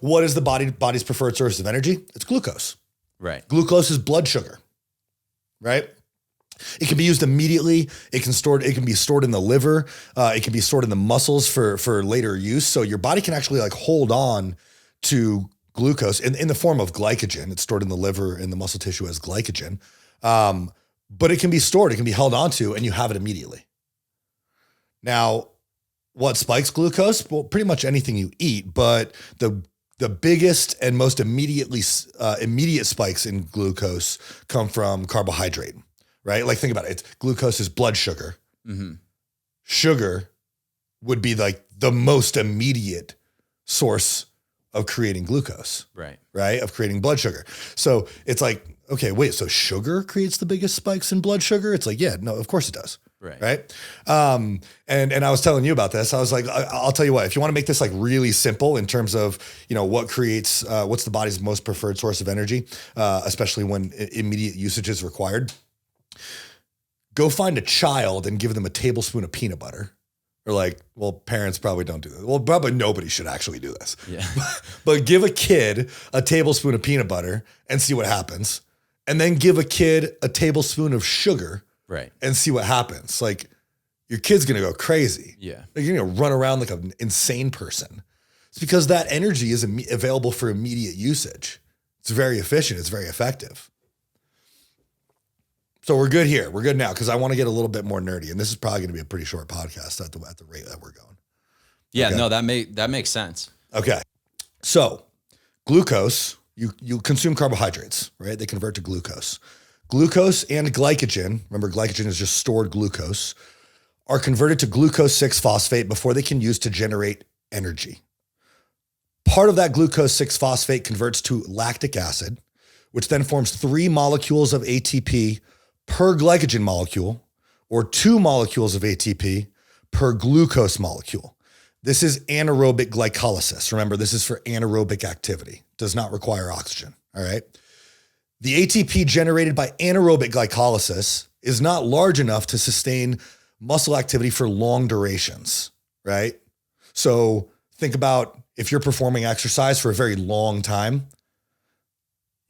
What is the body's preferred source of energy? It's glucose. Right. Glucose is blood sugar, right? It can be used immediately. It can be stored in the liver. It can be stored in the muscles for later use. So your body can actually like hold on to glucose in the form of glycogen. It's stored in the liver and the muscle tissue as glycogen. But it can be stored. It can be held onto, and you have it immediately. Now, what spikes glucose? Well, pretty much anything you eat, but the biggest and most immediate spikes in glucose come from carbohydrate, right? Like think about it. Glucose is blood sugar. Mm-hmm. Sugar would be like the most immediate source of creating glucose, right? Of creating blood sugar. So it's like, okay, wait, so sugar creates the biggest spikes in blood sugar? It's like, yeah, no, of course it does. Right. And I was telling you about this. I was like, I'll tell you what, if you want to make this like really simple in terms of, what creates, what's the body's most preferred source of energy, especially when immediate usage is required, go find a child and give them a tablespoon of peanut butter. Or like, well, parents probably don't do this. Well, probably nobody should actually do this. Yeah. But give a kid a tablespoon of peanut butter and see what happens. And then give a kid a tablespoon of sugar. Right. And see what happens. Like your kid's going to go crazy. Yeah. Like you're going to run around like an insane person. It's because that energy is available for immediate usage. It's very efficient. It's very effective. So we're good here. We're good now because I want to get a little bit more nerdy. And this is probably going to be a pretty short podcast at the rate that we're going. Yeah, okay? No, that makes sense. Okay. So glucose, you consume carbohydrates, right? They convert to glucose. Glucose and glycogen, remember glycogen is just stored glucose, are converted to glucose 6-phosphate before they can use to generate energy. Part of that glucose 6-phosphate converts to lactic acid, which then forms 3 molecules of ATP per glycogen molecule, or 2 molecules of ATP per glucose molecule. This is anaerobic glycolysis. Remember, this is for anaerobic activity. Does not require oxygen, all right? The ATP generated by anaerobic glycolysis is not large enough to sustain muscle activity for long durations, right? So think about if you're performing exercise for a very long time,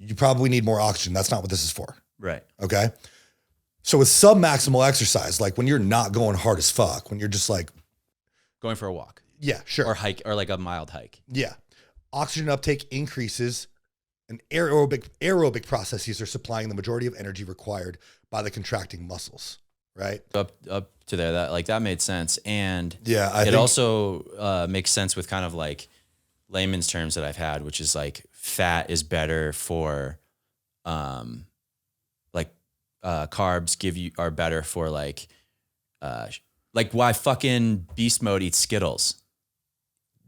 you probably need more oxygen. That's not what this is for. Right. Okay. So with submaximal exercise, like when you're not going hard as fuck, when you're just like going for a walk. Yeah, sure. Or hike, or like a mild hike. Yeah. Oxygen uptake increases. And aerobic processes are supplying the majority of energy required by the contracting muscles, right? Up to there, that made sense. And yeah, it also makes sense with kind of like layman's terms that I've had, which is like fat is better for, carbs are better for like why fucking Beast Mode eats Skittles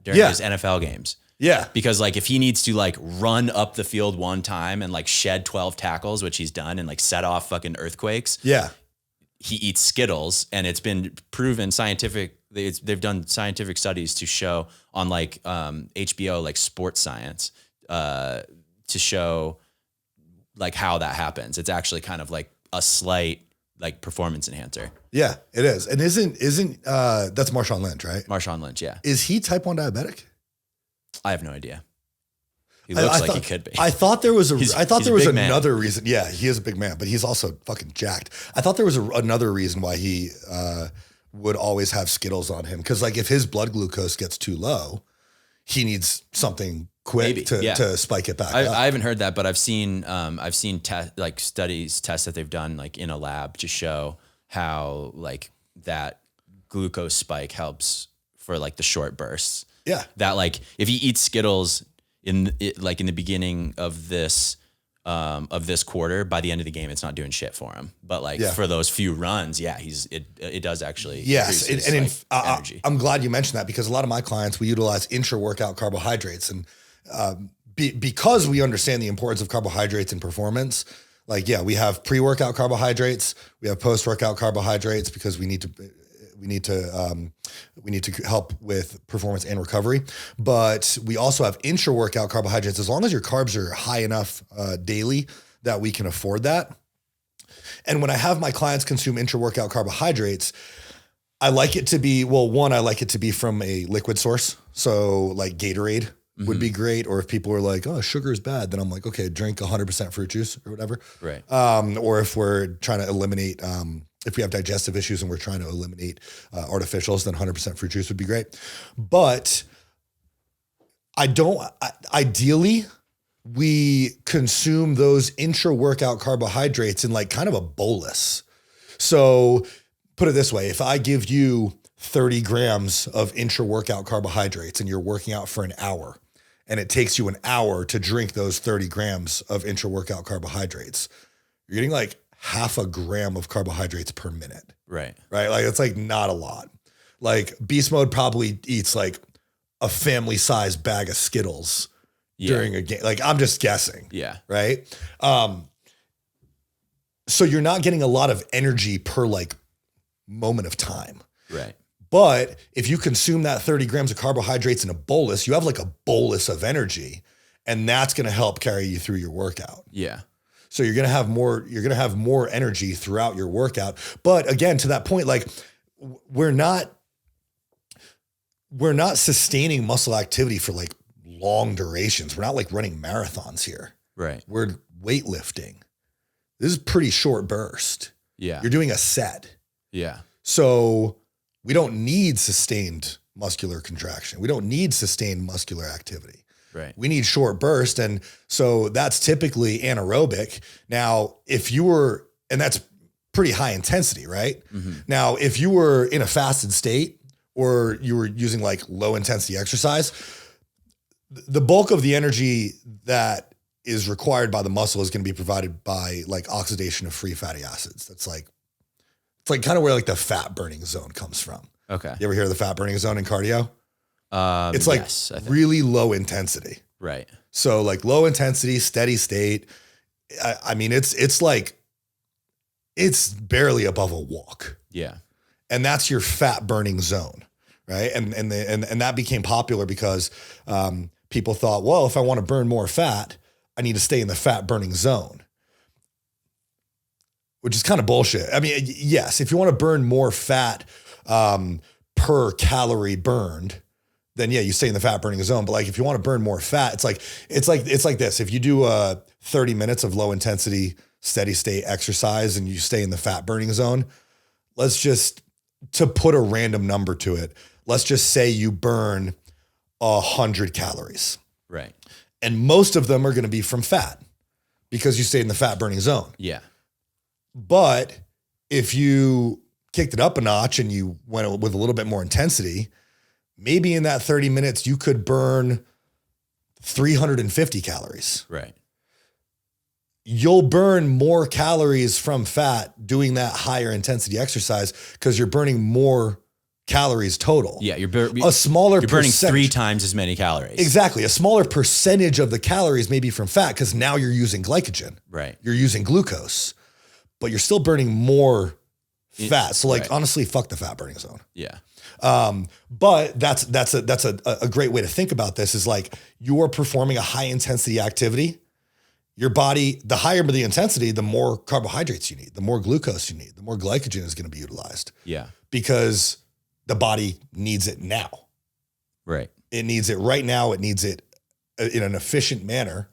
during his NFL games. Yeah. Because like if he needs to like run up the field one time and like shed 12 tackles, which he's done, and like set off fucking earthquakes. Yeah. He eats Skittles, and it's been proven they've done scientific studies to show on like HBO, like Sports Science, to show like how that happens. It's actually kind of like a slight like performance enhancer. Yeah, it is. And isn't that's Marshawn Lynch, right? Marshawn Lynch. Yeah. Is he type 1 diabetic? I have no idea. He looks like he could be. I thought there was another man. reason. Yeah, he is a big man, but he's also fucking jacked. I thought there was another reason why he would always have Skittles on him. Because like if his blood glucose gets too low, he needs something quick to spike it back up. I haven't heard that, but I've seen tests that they've done like in a lab to show how like that glucose spike helps for like the short bursts. Yeah. That like if he eats Skittles in the beginning of this quarter, by the end of the game, it's not doing shit for him. But like for those few runs, it does actually. Yes. Energy. I'm glad you mentioned that because a lot of my clients, we utilize intra-workout carbohydrates, and because we understand the importance of carbohydrates in performance, like, we have pre-workout carbohydrates, we have post-workout carbohydrates because we need to help with performance and recovery, but we also have intra-workout carbohydrates as long as your carbs are high enough daily that we can afford that. And when I have my clients consume intra-workout carbohydrates, I like it to be, I like it to be from a liquid source. So like Gatorade would be great. Or if people are like, oh, sugar is bad, then I'm like, okay, drink 100% fruit juice or whatever. Right. Or if we're trying to eliminate, if we have digestive issues and we're trying to eliminate artificials, then 100% fruit juice would be great. But ideally, we consume those intra-workout carbohydrates in like kind of a bolus. So put it this way, if I give you 30 grams of intra-workout carbohydrates and you're working out for an hour and it takes you an hour to drink those 30 grams of intra-workout carbohydrates, you're getting like half a gram of carbohydrates per minute. Right. Right. Like it's like not a lot. Like Beast Mode probably eats like a family sized bag of Skittles during a game. Like I'm just guessing. Yeah. Right. So you're not getting a lot of energy per like moment of time. Right. But if you consume that 30 grams of carbohydrates in a bolus, you have like a bolus of energy, and that's going to help carry you through your workout. Yeah. So you're going to have more energy throughout your workout. But again, to that point, like we're not sustaining muscle activity for like long durations. We're not like running marathons here. Right. We're weightlifting. This is pretty short burst. Yeah. You're doing a set. Yeah. So we don't need sustained muscular contraction. We don't need sustained muscular activity. Right. We need short burst. And so that's typically anaerobic. Now, and that's pretty high intensity, right? Mm-hmm. Now, if you were in a fasted state or you were using like low intensity exercise, the bulk of the energy that is required by the muscle is going to be provided by like oxidation of free fatty acids. It's like kind of where like the fat burning zone comes from. Okay. You ever hear of the fat burning zone in cardio? It's like really low intensity. Right. So like low intensity, steady state. I mean, it's like, it's barely above a walk. Yeah. And that's your fat burning zone. Right. And that became popular because people thought, well, if I want to burn more fat, I need to stay in the fat burning zone, which is kind of bullshit. I mean, yes, if you want to burn more fat per calorie burned, then yeah, you stay in the fat burning zone. But like, if you want to burn more fat, it's like this. If you do 30 minutes of low intensity, steady state exercise and you stay in the fat burning zone, to put a random number to it, let's just say you burn 100 calories. Right. And most of them are going to be from fat because you stayed in the fat burning zone. Yeah. But if you kicked it up a notch and you went with a little bit more intensity, maybe in that 30 minutes, you could burn 350 calories. Right. You'll burn more calories from fat doing that higher intensity exercise because you're burning more calories total. Yeah. You're burning 3 times as many calories. Exactly. A smaller percentage of the calories may be from fat because now you're using glycogen. Right. You're using glucose, but you're still burning more fat. So like, honestly, fuck the fat burning zone. Yeah. But that's a great way to think about this is like you're performing a high intensity activity. Your body, the higher the intensity, the more carbohydrates you need, the more glucose you need, the more glycogen is going to be utilized. Yeah. Because the body needs it now. Right. It needs it right now. It needs it in an efficient manner.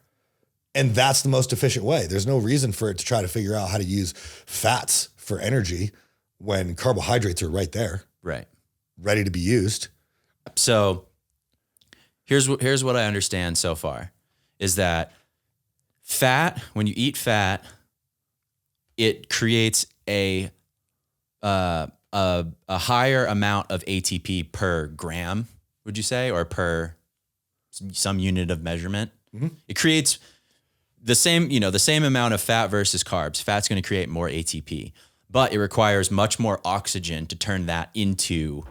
And that's the most efficient way. There's no reason for it to try to figure out how to use fats for energy when carbohydrates are right there. Right. Ready to be used. So here's what I understand so far is that fat, when you eat fat, it creates a higher amount of ATP per gram, would you say, or per some unit of measurement? Mm-hmm. It creates the same amount of fat versus carbs. Fat's going to create more ATP, but it requires much more oxygen to turn that into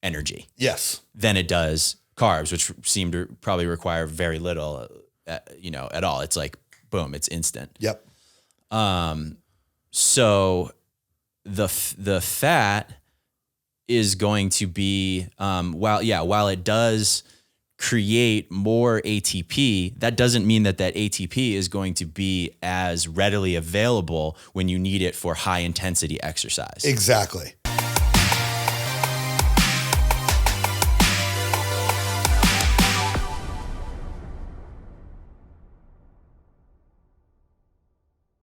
energy. Yes. Than it does carbs, which seem to probably require very little, at all. It's like, boom, it's instant. Yep. So the fat is going to be, while it does create more ATP, that doesn't mean that ATP is going to be as readily available when you need it for high intensity exercise. Exactly.